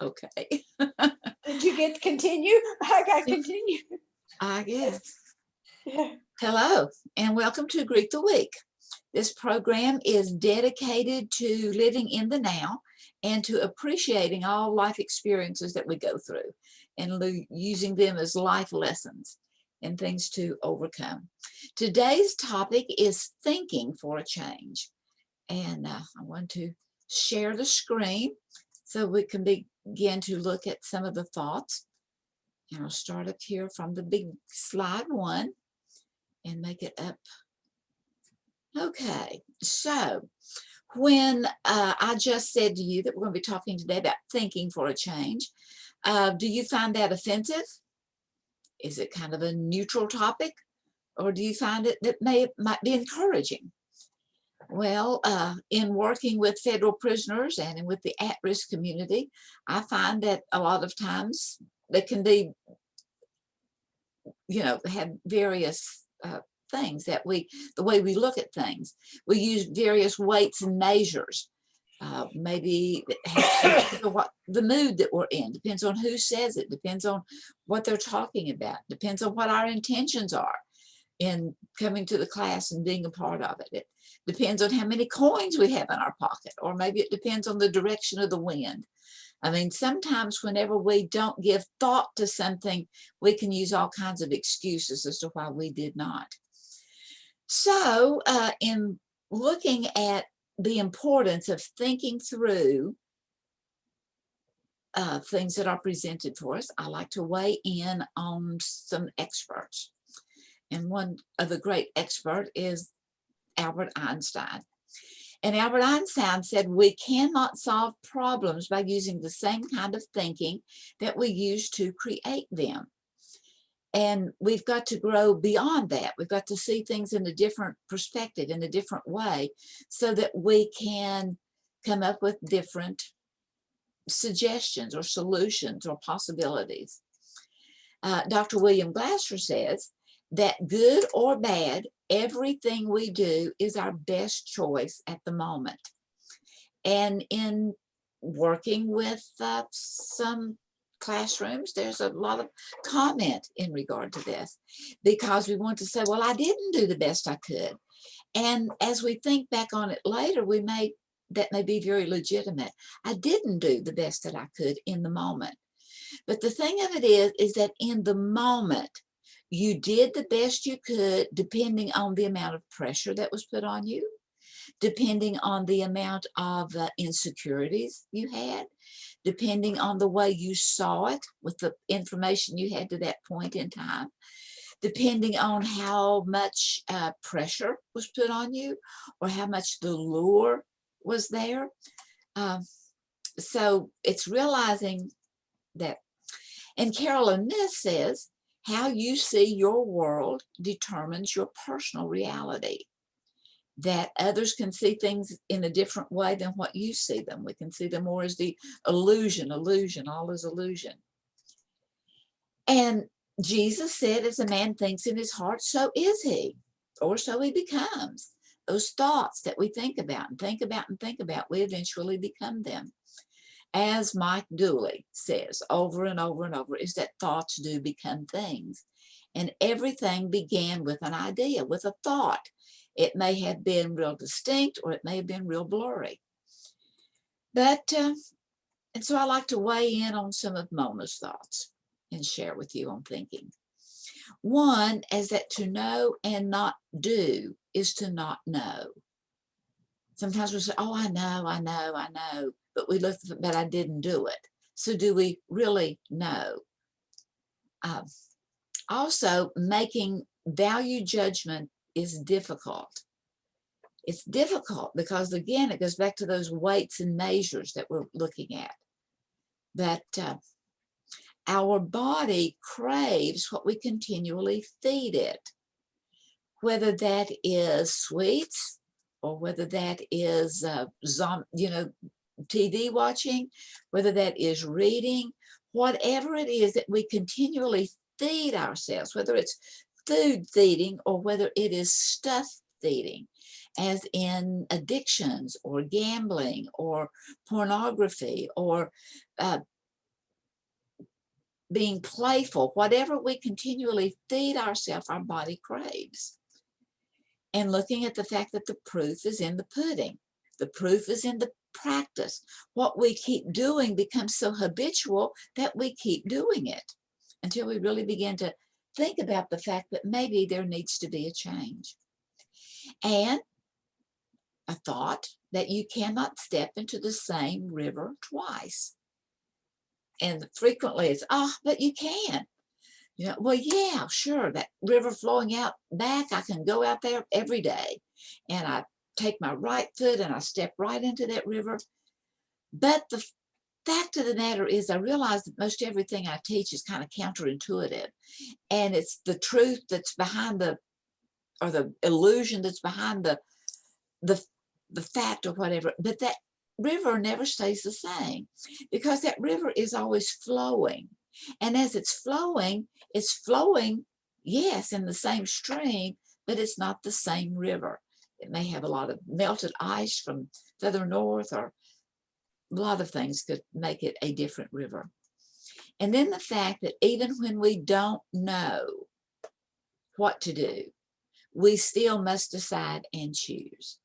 Okay. Did you get to continue? I got to continue. I guess. Yeah. Hello, and welcome to Greek the Week. This program is dedicated to living in the now and to appreciating all life experiences that we go through and using them as life lessons and things to overcome. Today's topic is thinking for a change. And I want to share the screen so we can begin to look at some of the thoughts. And I'll start up here from the big slide one and make it up. Okay, so when I just said to you that we're going to be talking today about thinking for a change, do you find that offensive? Is it kind of a neutral topic? Or do you find it that might be encouraging? Well, in working with federal prisoners and with the at-risk community, I find that a lot of times they can be, have various things that the way we look at things, we use various weights and measures. Maybe it has to do with what the mood that we're in, depends on who says it, depends on what they're talking about, depends on what our intentions are in coming to the class and being a part of it. It depends on how many coins we have in our pocket, or maybe it depends on the direction of the wind. I mean, sometimes whenever we don't give thought to something, we can use all kinds of excuses as to why we did not. So in looking at the importance of thinking through things that are presented for us, I like to weigh in on some experts. And one of the great experts is Albert Einstein. And Albert Einstein said, we cannot solve problems by using the same kind of thinking that we use to create them. And we've got to grow beyond that. We've got to see things in a different perspective, in a different way, so that we can come up with different suggestions or solutions or possibilities. Dr. William Glasser says that good or bad, everything we do is our best choice at the moment. And in working with some classrooms, there's a lot of comment in regard to this, because we want to say, well, I didn't do the best I could. And as we think back on it later, that may be very legitimate. I didn't do the best that I could in the moment. But the thing of it is that in the moment, you did the best you could, depending on the amount of pressure that was put on you, depending on the amount of insecurities you had, depending on the way you saw it with the information you had to that point in time, depending on how much pressure was put on you or how much the lure was there. So it's realizing that. And Carolyn Myss says, how you see your world determines your personal reality. That others can see things in a different way than what you see them. We can see them more as the illusion, all is illusion. And Jesus said, as a man thinks in his heart, so is he, or so he becomes. Those thoughts that we think about and think about and think about, we eventually become them. As Mike Dooley says over and over and over, is that thoughts do become things. And everything began with an idea, with a thought. It may have been real distinct, or it may have been real blurry. But, and so I like to weigh in on some of Mona's thoughts and share with you on thinking. One is that to know and not do is to not know. Sometimes we say, oh, I know, but I didn't do it. So do we really know? Also, making value judgment is difficult. It's difficult because, again, it goes back to those weights and measures that we're looking at. That our body craves what we continually feed it, whether that is sweets or whether that is, TV watching, whether that is reading, whatever it is that we continually feed ourselves, whether it's food feeding or whether it is stuff feeding, as in addictions or gambling or pornography or being playful, whatever we continually feed ourselves, our body craves. And looking at the fact that the proof is in the pudding. The proof is in the practice. What we keep doing becomes so habitual that we keep doing it until we really begin to think about the fact that maybe there needs to be a change. And a thought that you cannot step into the same river twice. And frequently it's, oh, but you can. You know, well, yeah, sure, that river flowing out back, I can go out there every day and I take my right foot and I step right into that river. But the fact of the matter is, I realize that most everything I teach is kind of counterintuitive, and it's the truth that's behind or the illusion that's behind the fact or whatever. But that river never stays the same, because that river is always flowing. And as it's flowing, yes, in the same stream, but it's not the same river. It may have a lot of melted ice from further north, or a lot of things could make it a different river. And then the fact that even when we don't know what to do, we still must decide and choose,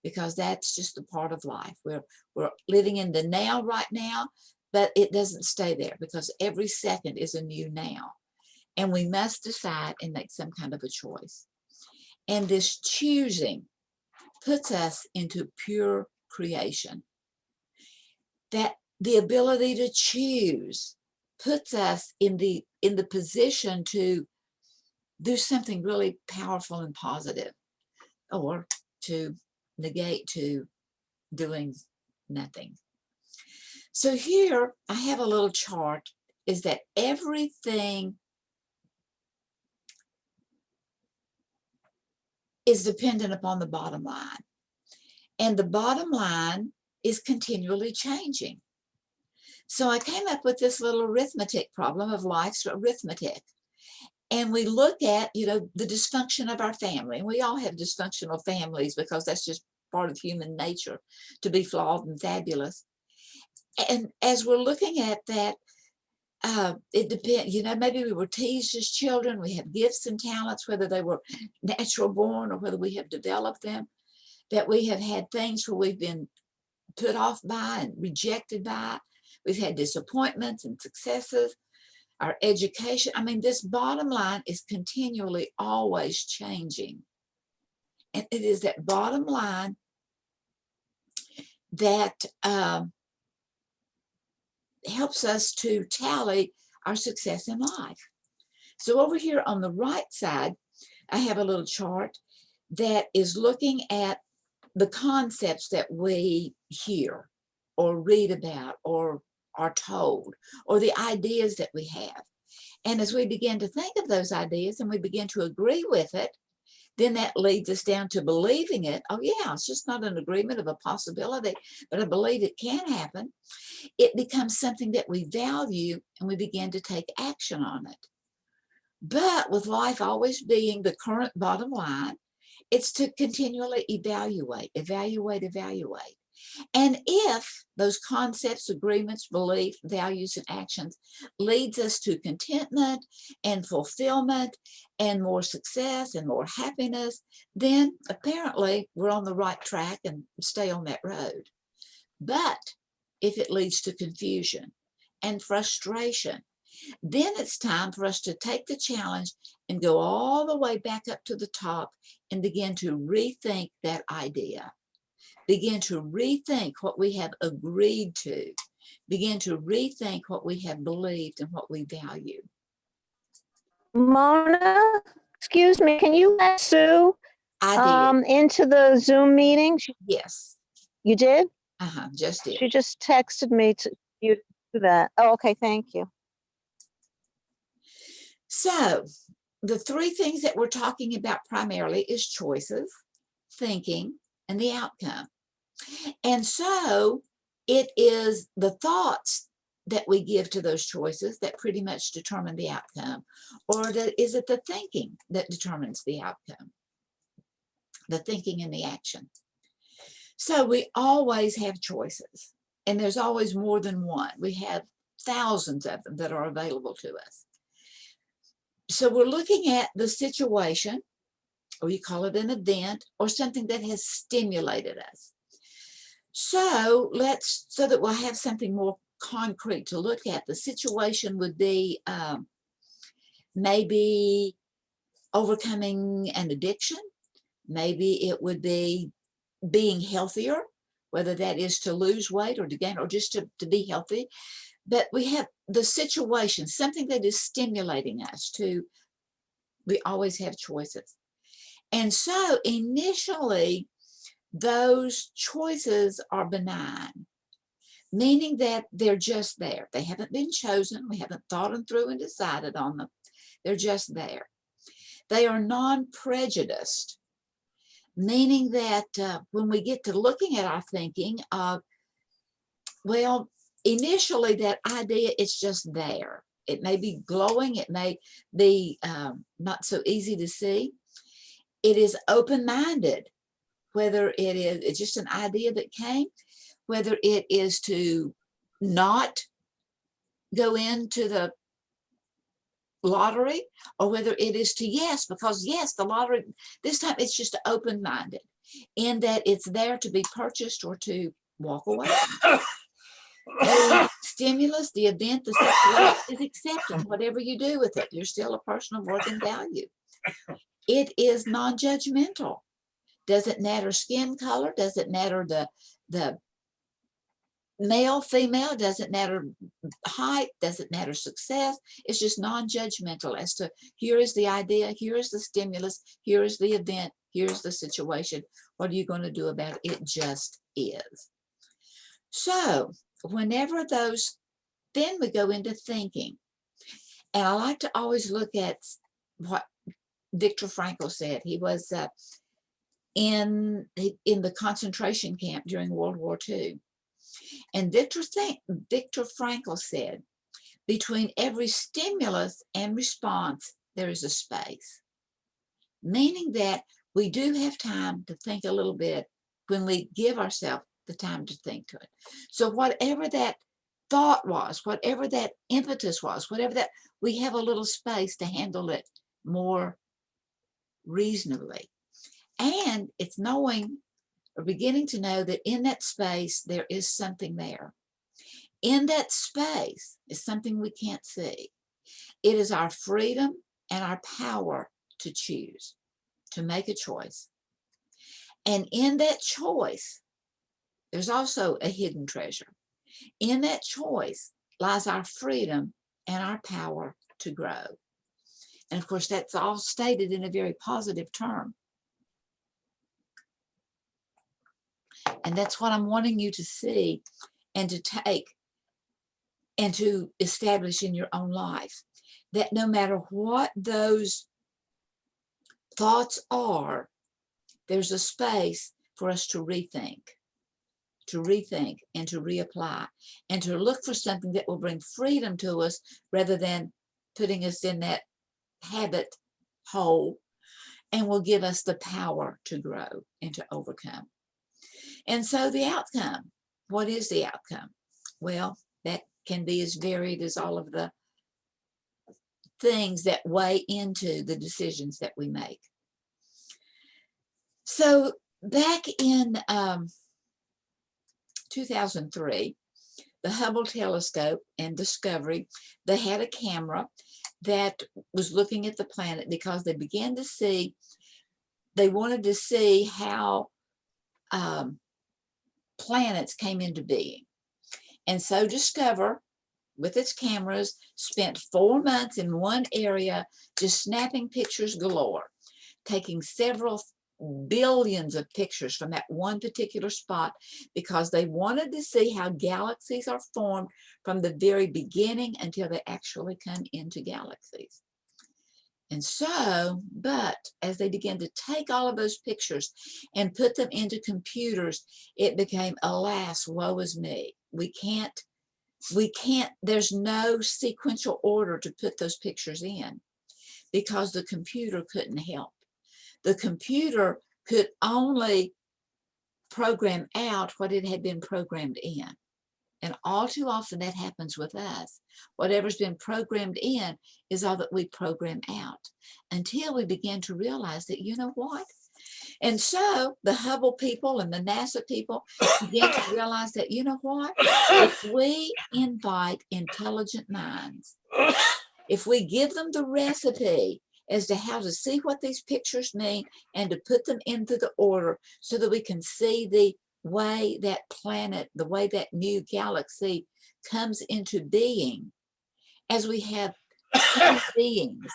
because that's just a part of life. We're living in the now right now, but it doesn't stay there, because every second is a new now. And we must decide and make some kind of a choice. And this choosing puts us into pure creation. That the ability to choose puts us in the position to do something really powerful and positive, or to negate to doing nothing. So here I have a little chart, is that everything is dependent upon the bottom line. And the bottom line is continually changing. So I came up with this little arithmetic problem of life's arithmetic. And we look at, the dysfunction of our family. And we all have dysfunctional families, because that's just part of human nature, to be flawed and fabulous. And as we're looking at that, it depends, maybe we were teased as children. We have gifts and talents, whether they were natural born or whether we have developed them, that we have had things where we've been put off by and rejected by. We've had disappointments and successes, our education. I mean, this bottom line is continually always changing. And it is that bottom line that helps us to tally our success in life. So over here on the right side, I have a little chart that is looking at the concepts that we hear or read about or are told, or the ideas that we have. And as we begin to think of those ideas and we begin to agree with it, then that leads us down to believing it. Oh yeah, it's just not an agreement of a possibility, but I believe it can happen. It becomes something that we value, and we begin to take action on it. But with life always being the current bottom line, it's to continually evaluate. And if those concepts, agreements, beliefs, values, and actions leads us to contentment and fulfillment and more success and more happiness, then apparently we're on the right track and stay on that road. But if it leads to confusion and frustration, then it's time for us to take the challenge and go all the way back up to the top and begin to rethink that idea. Begin to rethink what we have agreed to. Begin to rethink what we have believed and what we value. Mona, excuse me, can you let Sue into the Zoom meeting? Yes. You did? Just did. She just texted me to you do that. Oh, okay, thank you. So the three things that we're talking about primarily is choices, thinking, and the outcome. And so it is the thoughts that we give to those choices that pretty much determine the outcome, or is it the thinking that determines the outcome? The thinking and the action. So we always have choices, and there's always more than one. We have thousands of them that are available to us. So we're looking at the situation, or you call it an event, or something that has stimulated us. So so that we'll have something more concrete to look at, the situation would be maybe overcoming an addiction. Maybe it would be being healthier, whether that is to lose weight or to gain, or just to be healthy. But we have the situation, something that is stimulating us we always have choices. And so initially, those choices are benign, meaning that they're just there. They haven't been chosen. We haven't thought them through and decided on them. They're just there. They are non-prejudiced, meaning that when we get to looking at our thinking, well, initially that idea, it's just there. It may be glowing. It may be not so easy to see. It is open-minded, whether it's just an idea that came, whether it is to not go into the lottery, or whether it is to yes, because yes, the lottery, this time it's just open-minded in that it's there to be purchased or to walk away. The stimulus, the event, the situation is accepted. Whatever you do with it, you're still a person of worth and value. It is non-judgmental. Doesn't matter skin color, doesn't matter the male, female, doesn't matter height, doesn't matter success. It's just non-judgmental as to here is the idea, here is the stimulus, here is the event, here's the situation. What are you going to do about it? It just is. So whenever then we go into thinking. And I like to always look at what Viktor Frankl said. He was in the concentration camp during World War II. And Viktor Frankl said, between every stimulus and response, there is a space. Meaning that we do have time to think a little bit when we give ourselves the time to think to it. So whatever that thought was, whatever that impetus was, whatever that, we have a little space to handle it more reasonably. And it's knowing or beginning to know that in that space, there is something there. In that space is something we can't see. It is our freedom and our power to choose, to make a choice. And in that choice, there's also a hidden treasure. In that choice lies our freedom and our power to grow. And of course, that's all stated in a very positive term. And that's what I'm wanting you to see and to take and to establish in your own life. That no matter what those thoughts are, there's a space for us to rethink and to reapply and to look for something that will bring freedom to us rather than putting us in that habit hole, and will give us the power to grow and to overcome. And so the outcome, what is the outcome? Well, that can be as varied as all of the things that weigh into the decisions that we make. So back in 2003, the Hubble telescope and Discovery, they had a camera that was looking at the planet because they began to see, they wanted to see how planets came into being. And so Discover, with its cameras, spent 4 months in one area just snapping pictures galore, taking several billions of pictures from that one particular spot because they wanted to see how galaxies are formed from the very beginning until they actually come into galaxies. And so, but as they began to take all of those pictures and put them into computers, it became, alas, woe is me. We can't, there's no sequential order to put those pictures in because the computer couldn't help. The computer could only program out what it had been programmed in. And all too often that happens with us. Whatever's been programmed in is all that we program out until we begin to realize that, you know what? And so the Hubble people and the NASA people begin to realize that, you know what? If we invite intelligent minds, if we give them the recipe as to how to see what these pictures mean and to put them into the order so that we can see the way that planet, the way that new galaxy comes into being, as we have human beings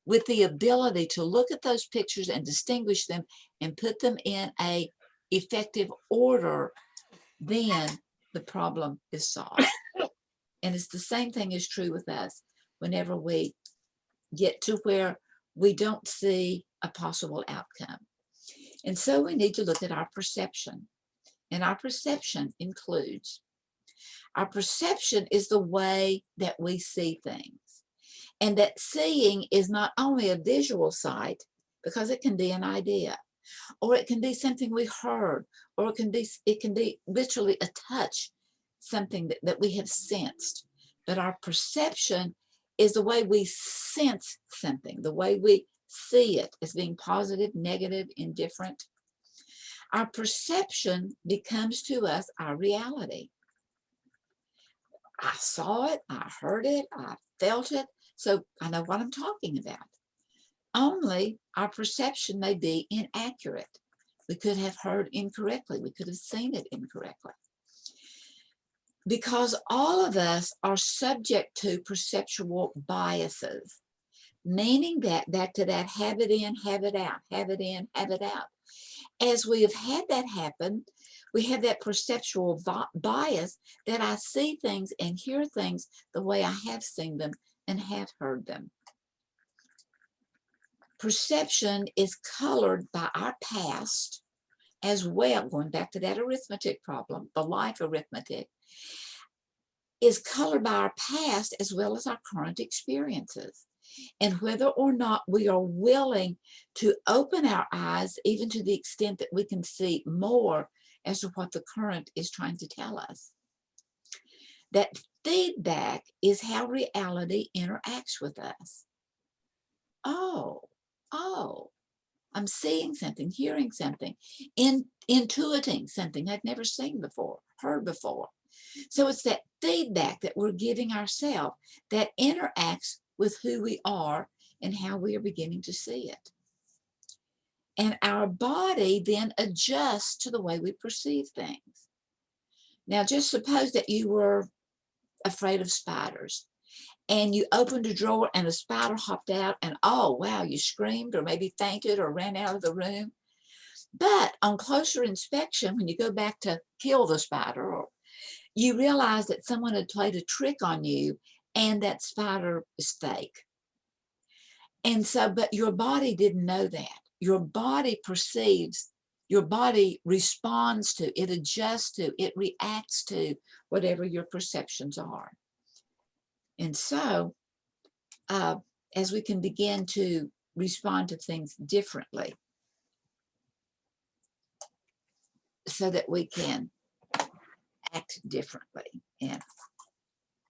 with the ability to look at those pictures and distinguish them and put them in a effective order, then the problem is solved. And it's the same thing is true with us whenever we get to where we don't see a possible outcome. And so we need to look at our perception. And our perception includes, our perception is the way that we see things. And that seeing is not only a visual sight, because it can be an idea, or it can be something we heard, or it can be literally a touch, something that we have sensed. But our perception is the way we sense something, the way we see it as being positive, negative, indifferent. Our perception becomes to us our reality. I saw it, I heard it, I felt it, so I know what I'm talking about. Only our perception may be inaccurate. We could have heard incorrectly. We could have seen it incorrectly. Because all of us are subject to perceptual biases, meaning that back to that have it in, have it out, have it in, have it out. As we have had that happen, we have that perceptual bias that I see things and hear things the way I have seen them and have heard them. Perception is colored by our past as well, going back to that arithmetic problem, the life arithmetic, is colored by our past as well as our current experiences. And whether or not we are willing to open our eyes, even to the extent that we can see more as to what the current is trying to tell us. That feedback is how reality interacts with us. Oh, I'm seeing something, hearing something, intuiting something I've never seen before, heard before. So it's that feedback that we're giving ourselves that interacts with who we are and how we are beginning to see it. And our body then adjusts to the way we perceive things. Now, just suppose that you were afraid of spiders and you opened a drawer and a spider hopped out and, oh, wow, you screamed or maybe fainted or ran out of the room. But on closer inspection, when you go back to kill the spider, you realize that someone had played a trick on you and that spider is fake. And so, but your body didn't know that. Your body perceives, your body responds to, it adjusts to, it reacts to whatever your perceptions are. And so, as we can begin to respond to things differently, so that we can act differently. And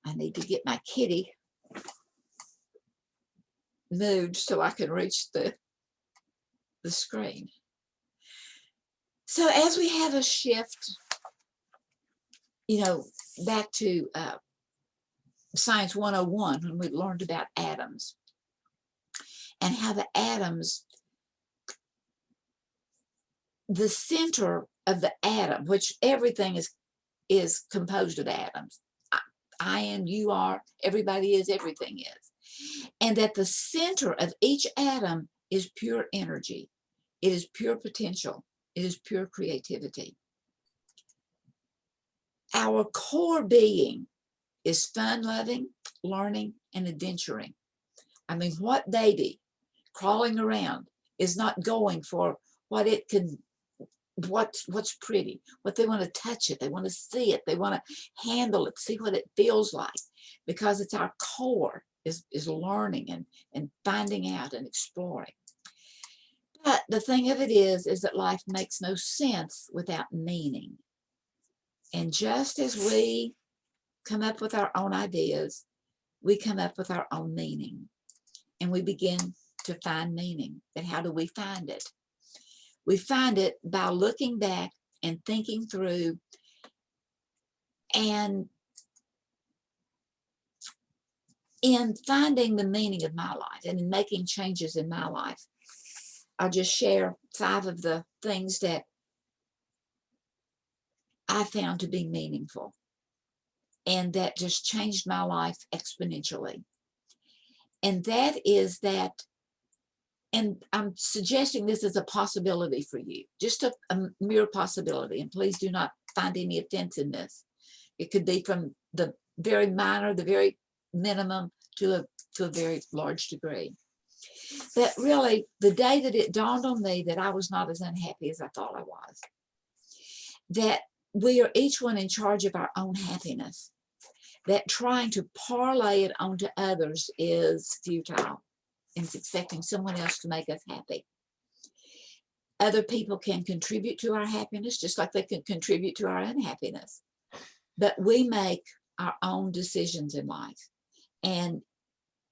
I need to get my kitty moved so I can reach the screen. So as we have a shift, back to Science 101, when we learned about atoms and how the atoms, the center of the atom, which everything is composed of atoms. I am, you are, everybody is, everything is. And that the center of each atom is pure energy. It is pure potential. It is pure creativity. Our core being is fun-loving, learning, and adventuring. I mean, what baby crawling around is not going for what it can, what's pretty, what they want to touch it, they want to see it, they want to handle it, see what it feels like, because it's our core is learning and finding out and exploring. But the thing of it is that life makes no sense without meaning. And just as we come up with our own ideas. We come up with our own meaning, and we begin to find meaning. But how do we find it? We find it by looking back and thinking through and in finding the meaning of my life and in making changes in my life. I'll just share 5 of the things that I found to be meaningful and that just changed my life exponentially. And that is that, and I'm suggesting this is a possibility for you, just a mere possibility, and please do not find any offense in this. It could be from the very minor, the very minimum, to a very large degree. But really, the day that it dawned on me that I was not as unhappy as I thought I was, that we are each one in charge of our own happiness, that trying to parlay it onto others is futile, and it's expecting someone else to make us happy. Other people can contribute to our happiness just like they can contribute to our unhappiness, but we make our own decisions in life. And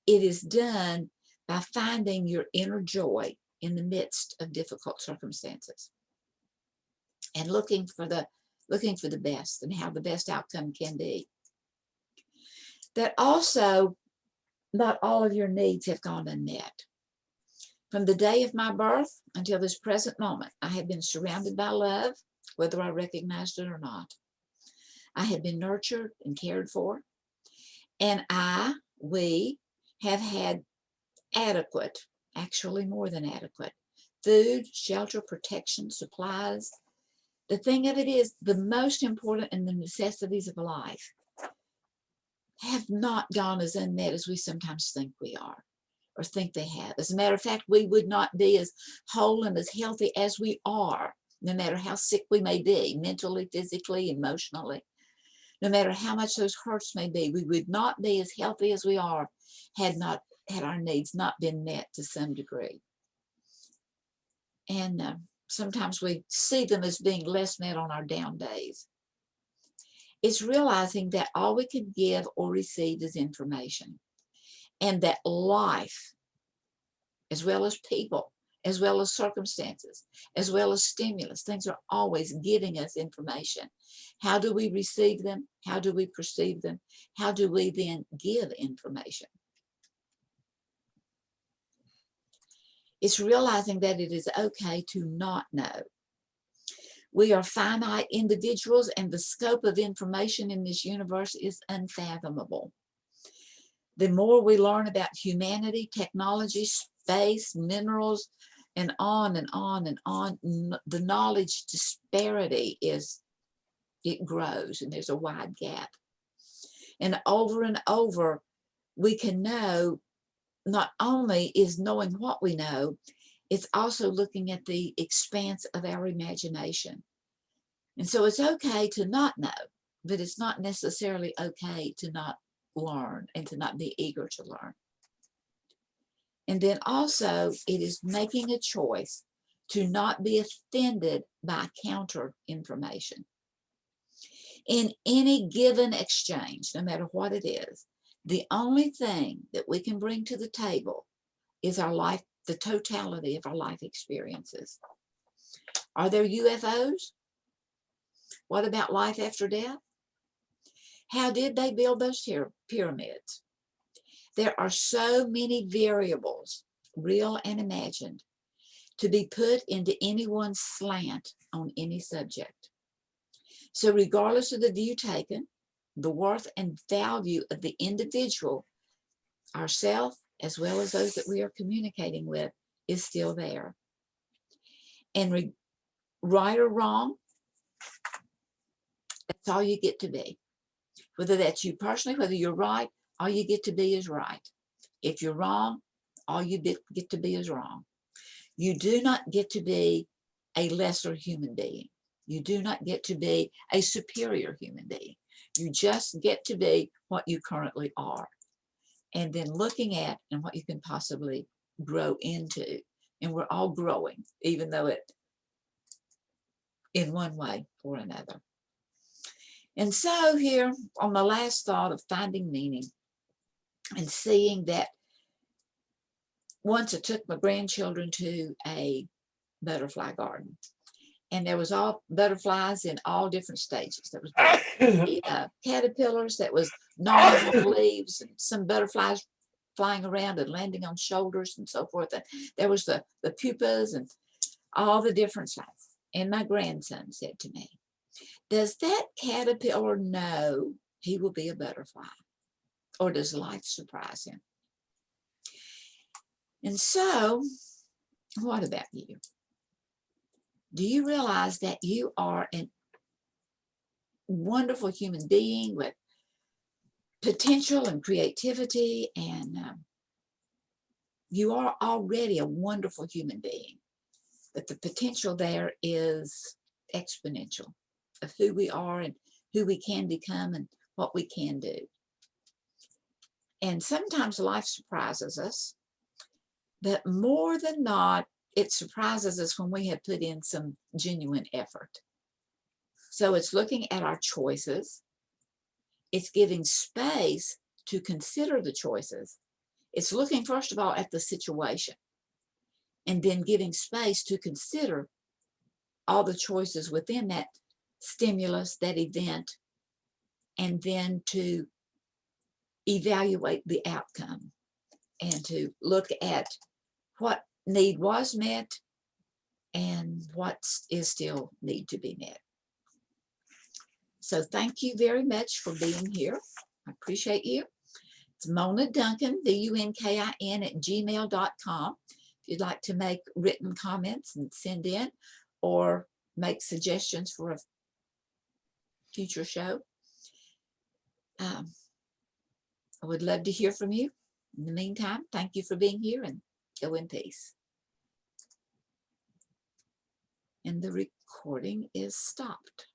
it is done by finding your inner joy in the midst of difficult circumstances and looking for the best and how the best outcome can be. That also, not all of your needs have gone unmet. From the day of my birth until this present moment, I have been surrounded by love, whether I recognized it or not. I have been nurtured and cared for, and we have had adequate, actually more than adequate, food, shelter, protection, supplies. The thing of it is, the most important in the necessities of life have not gone as unmet as we sometimes think we are or think they have. As a matter of fact, we would not be as whole and as healthy as we are, no matter how sick we may be, mentally, physically, emotionally. No matter how much those hurts may be, we would not be as healthy as we are had our needs not been met to some degree. And sometimes we see them as being less met on our down days. It's realizing that all we can give or receive is information, and that life, as well as people, as well as circumstances, as well as stimulus, things are always giving us information. How do we receive them? How do we perceive them? How do we then give information? It's realizing that it is okay to not know. We are finite individuals, and the scope of information in this universe is unfathomable. The more we learn about humanity, technology, space, minerals, and on and on and on, the knowledge disparity it grows, and there's a wide gap. And over, we can know, not only is knowing what we know, it's also looking at the expanse of our imagination. And so it's okay to not know, but it's not necessarily okay to not learn and to not be eager to learn. And then also, it is making a choice to not be offended by counter information. In any given exchange, no matter what it is, the only thing that we can bring to the table is our life, the totality of our life experiences. Are there UFOs? What about life after death? How did they build those pyramids? There are so many variables, real and imagined, to be put into anyone's slant on any subject. So regardless of the view taken, the worth and value of the individual, ourselves, as well as those that we are communicating with, is still there. And right or wrong, that's all you get to be. Whether that's you personally, whether you're right, all you get to be is right. If you're wrong, all you get to be is wrong. You do not get to be a lesser human being. You do not get to be a superior human being. You just get to be what you currently are. And then looking at and what you can possibly grow into. And we're all growing, even though it in one way or another. And so here on the last thought of finding meaning and seeing that once I took my grandchildren to a butterfly garden, and there was all butterflies in all different stages. There was caterpillars that was gnawing on the leaves, and some butterflies flying around and landing on shoulders and so forth. And there was the pupas and all the different sizes. And my grandson said to me, does that caterpillar know he will be a butterfly? Or does life surprise him? And so, what about you? Do you realize that you are a wonderful human being with potential and creativity, and you are already a wonderful human being, but the potential there is exponential of who we are and who we can become and what we can do. And sometimes life surprises us, but more than not, it surprises us when we have put in some genuine effort. So it's looking at our choices. It's giving space to consider the choices. It's looking, first of all, at the situation, and then giving space to consider all the choices within that stimulus, that event, and then to evaluate the outcome and to look at what need was met and what is still need to be met. So thank you very much for being here. I appreciate you. It's Mona Duncan, DUNKIN @gmail.com. If you'd like to make written comments and send in, or make suggestions for a future show, I would love to hear from you. In the meantime, thank you for being here, and go in peace. And the recording is stopped.